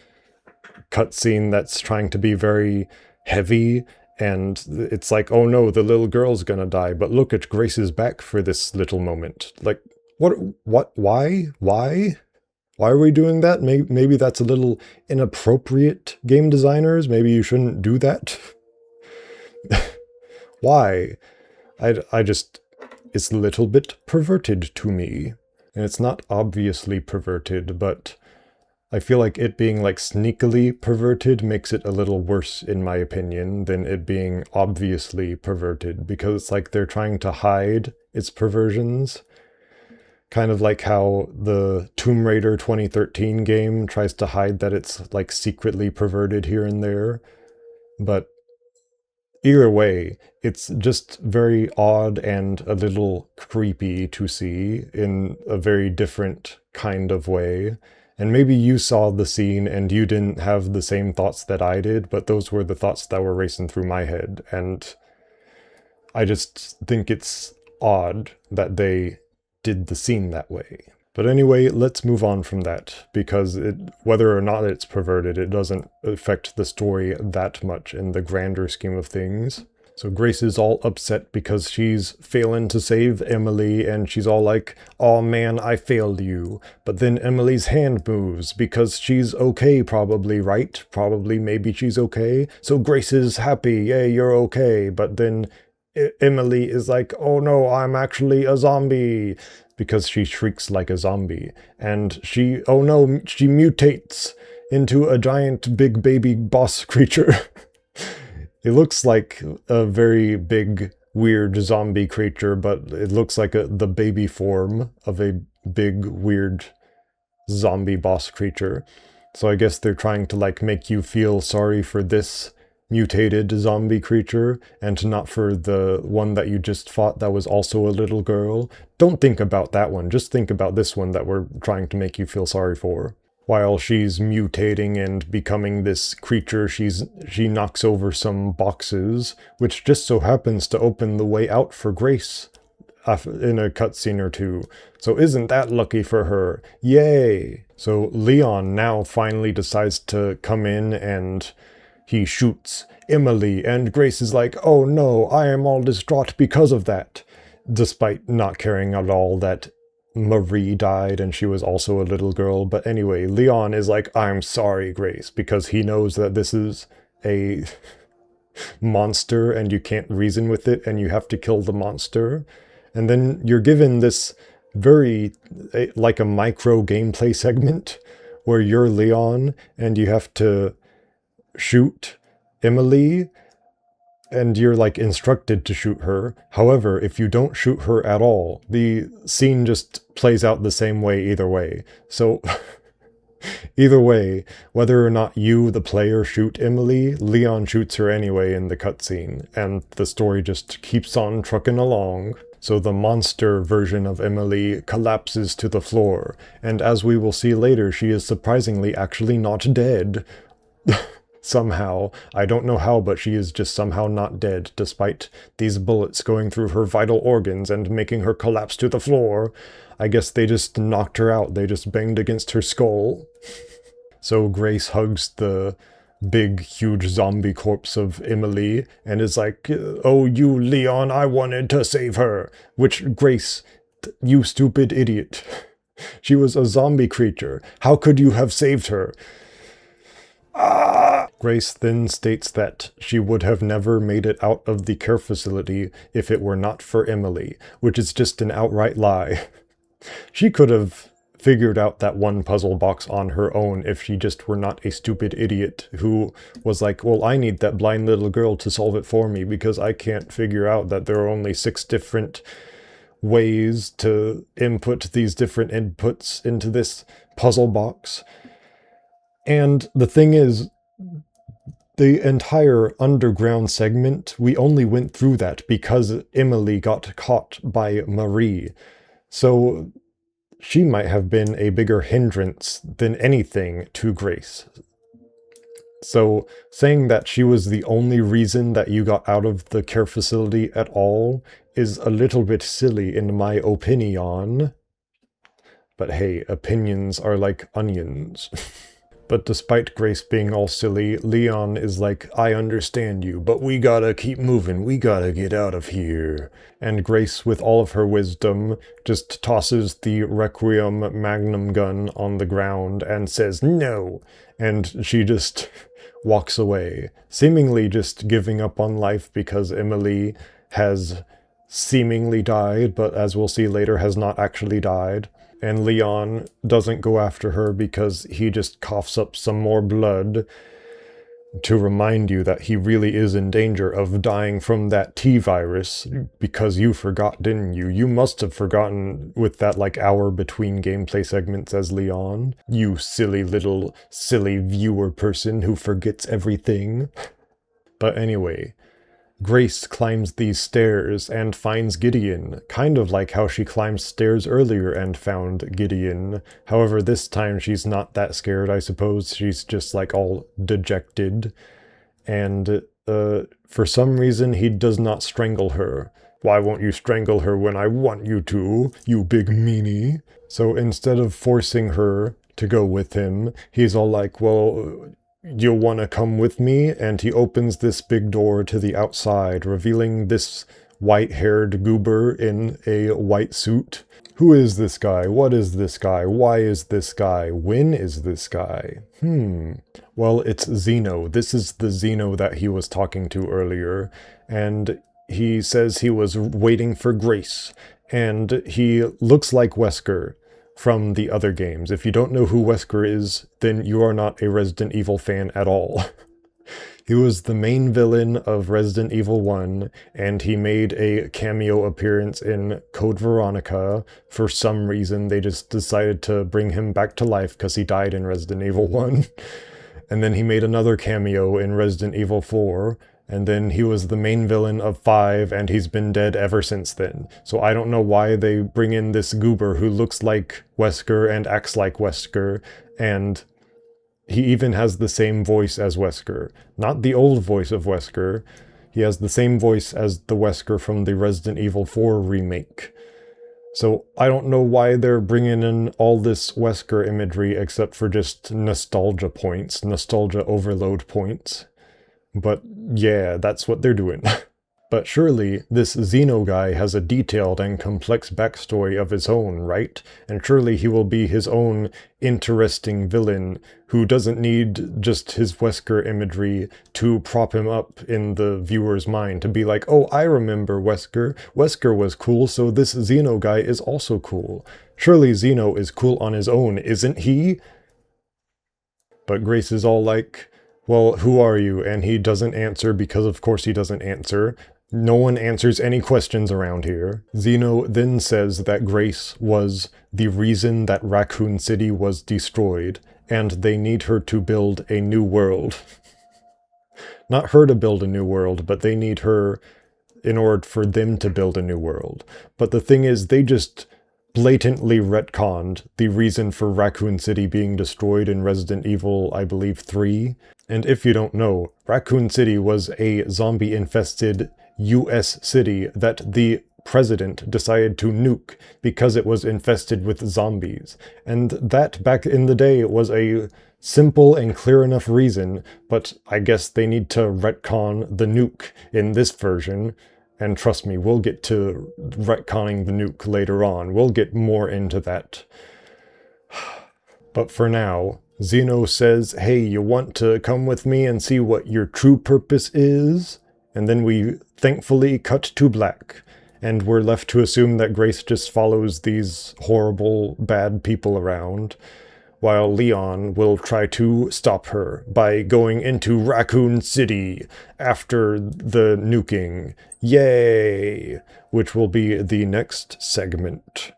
cutscene that's trying to be very heavy, and it's like, oh no, the little girl's gonna die, but look at Grace's back for this little moment. Like, why? Why are we doing that? Maybe that's a little inappropriate, game designers. Maybe you shouldn't do that. Why? I just, it's a little bit perverted to me. And it's not obviously perverted, but I feel like it being like sneakily perverted makes it a little worse, in my opinion, than it being obviously perverted, because it's like they're trying to hide its perversions. Kind of like how the Tomb Raider 2013 game tries to hide that it's like secretly perverted here and there. But either way, it's just very odd and a little creepy to see in a very different kind of way. And maybe you saw the scene and you didn't have the same thoughts that I did, but those were the thoughts that were racing through my head. And I just think it's odd that they did the scene that way. But anyway, let's move on from that, because whether or not it's perverted, it doesn't affect the story that much in the grander scheme of things. So Grace is all upset because she's failing to save Emily, and she's all like, "Oh man, I failed you." But then Emily's hand moves, because she's okay probably, right? Probably, maybe she's okay. So Grace is happy, "Yay, you're okay." But then Emily is like, "Oh no, I'm actually a zombie," because she shrieks like a zombie. And oh no, she mutates into a giant big baby boss creature. It looks like a very big, weird zombie creature, but it looks like the baby form of a big, weird zombie boss creature. So I guess they're trying to like make you feel sorry for this mutated zombie creature, and not for the one that you just fought that was also a little girl. Don't think about that one, just think about this one that we're trying to make you feel sorry for. While she's mutating and becoming this creature, she knocks over some boxes, which just so happens to open the way out for Grace. in a cutscene or two. So isn't that lucky for her? Yay! So Leon now finally decides to come in and he shoots Emily, and Grace is like, oh no, I am all distraught because of that. Despite not caring at all that Marie died and she was also a little girl. But anyway, Leon is like, I'm sorry, Grace, because he knows that this is a monster and you can't reason with it and you have to kill the monster. And then you're given this like a micro gameplay segment where you're Leon and you have to shoot Emily and you're like instructed to shoot her. However, if you don't shoot her at all, the scene just plays out the same way either way. So either way, whether or not you, the player, shoot Emily, Leon shoots her anyway in the cutscene, and the story just keeps on trucking along. So the monster version of Emily collapses to the floor, and as we will see later, she is surprisingly actually not dead. Somehow. I don't know how, but she is just somehow not dead, despite these bullets going through her vital organs and making her collapse to the floor. I guess they just knocked her out. They just banged against her skull. So Grace hugs the big, huge zombie corpse of Emily and is like, oh, you, Leon, I wanted to save her. Which, Grace, you stupid idiot. She was a zombie creature. How could you have saved her? Grace then states that she would have never made it out of the care facility if it were not for Emily, which is just an outright lie. She could have figured out that one puzzle box on her own if she just were not a stupid idiot who was like, well, I need that blind little girl to solve it for me because I can't figure out that there are only 6 different ways to input these different inputs into this puzzle box. And the thing is, the entire underground segment, we only went through that because Emily got caught by Marie. So she might have been a bigger hindrance than anything to Grace. So saying that she was the only reason that you got out of the care facility at all is a little bit silly in my opinion. But hey, opinions are like onions. But despite Grace being all silly, Leon is like, I understand you, but we gotta keep moving, we gotta get out of here. And Grace, with all of her wisdom, just tosses the Re9uiem magnum gun on the ground and says, no! And she just walks away, seemingly just giving up on life because Emily has seemingly died, but as we'll see later, has not actually died. And Leon doesn't go after her because he just coughs up some more blood to remind you that he really is in danger of dying from that T-virus, because you forgot, didn't you? You must have forgotten with that like hour between gameplay segments as Leon. You silly little silly viewer person who forgets everything. But anyway, Grace climbs these stairs and finds Gideon, kind of like how she climbed stairs earlier and found Gideon. However, this time she's not that scared, I suppose. She's just like all dejected. And for some reason, he does not strangle her. Why won't you strangle her when I want you to, you big meanie? So instead of forcing her to go with him, he's all like, well, you'll want to come with me? And he opens this big door to the outside, revealing this white-haired goober in a white suit. Who is this guy? What is this guy? Why is this guy? When is this guy? Well, it's Zeno. This is the Zeno that he was talking to earlier. And he says he was waiting for Grace. And he looks like Wesker from the other games. If you don't know who Wesker is, then you are not a Resident Evil fan at all. He was the main villain of Resident Evil 1, and he made a cameo appearance in Code Veronica. For some reason, they just decided to bring him back to life because he died in Resident Evil 1. And then he made another cameo in Resident Evil 4, and then he was the main villain of 5, and he's been dead ever since then. So I don't know why they bring in this goober who looks like Wesker and acts like Wesker, and he even has the same voice as Wesker. Not the old voice of Wesker, He has the same voice as the Wesker from the Resident Evil 4 remake. So I don't know why they're bringing in all this Wesker imagery except for just nostalgia points, nostalgia overload points. But yeah, that's what they're doing. But surely this Xeno guy has a detailed and complex backstory of his own, right? And surely he will be his own interesting villain who doesn't need just his Wesker imagery to prop him up in the viewer's mind to be like, oh, I remember Wesker. Wesker was cool, so this Xeno guy is also cool. Surely Xeno is cool on his own, isn't he? But Grace is all like, well, who are you? And he doesn't answer because of course he doesn't answer. No one answers any questions around here. Xeno then says that Grace was the reason that Raccoon City was destroyed, and they need her to build a new world. Not her to build a new world, but they need her in order for them to build a new world. But the thing is, they just blatantly retconned the reason for Raccoon City being destroyed in Resident Evil, I believe, 3. And if you don't know, Raccoon City was a zombie-infested US city that the president decided to nuke because it was infested with zombies. And that, back in the day, was a simple and clear enough reason, but I guess they need to retcon the nuke in this version. And trust me, we'll get to retconning the nuke later on. We'll get more into that. But for now, Xeno says, hey, you want to come with me and see what your true purpose is? And then we thankfully cut to black, and we're left to assume that Grace just follows these horrible, bad people around, while Leon will try to stop her by going into Raccoon City after the nuking. Yay! Which will be the next segment.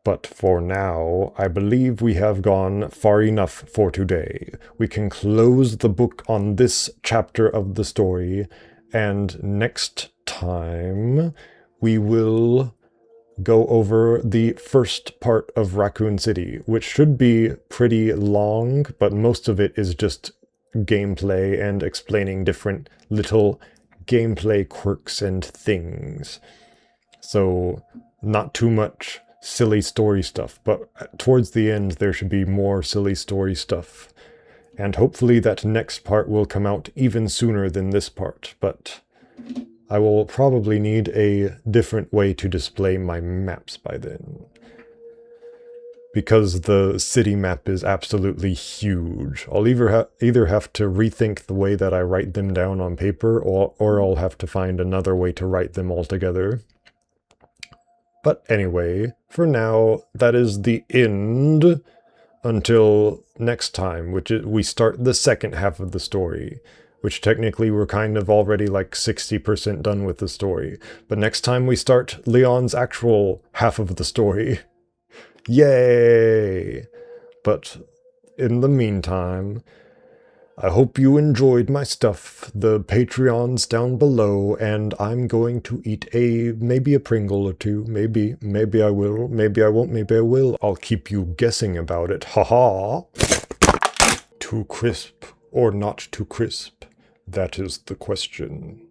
But for now, I believe we have gone far enough for today. We can close the book on this chapter of the story, and next time we will go over the first part of Raccoon City, which should be pretty long, but most of it is just gameplay and explaining different little gameplay quirks and things. So, not too much silly story stuff, but towards the end there should be more silly story stuff. And hopefully that next part will come out even sooner than this part, but I will probably need a different way to display my maps by then. Because the city map is absolutely huge. I'll either have to rethink the way that I write them down on paper, or I'll have to find another way to write them all together. But anyway, for now, that is the end until next time, which is we start the second half of the story, which technically we're kind of already like 60% done with the story. But next time we start Leon's actual half of the story. Yay! But in the meantime, I hope you enjoyed my stuff. The Patreon's down below, and I'm going to eat maybe a Pringle or two. Maybe I will. Maybe I won't. Maybe I will. I'll keep you guessing about it. Haha. Too crisp or not too crisp? That is the question.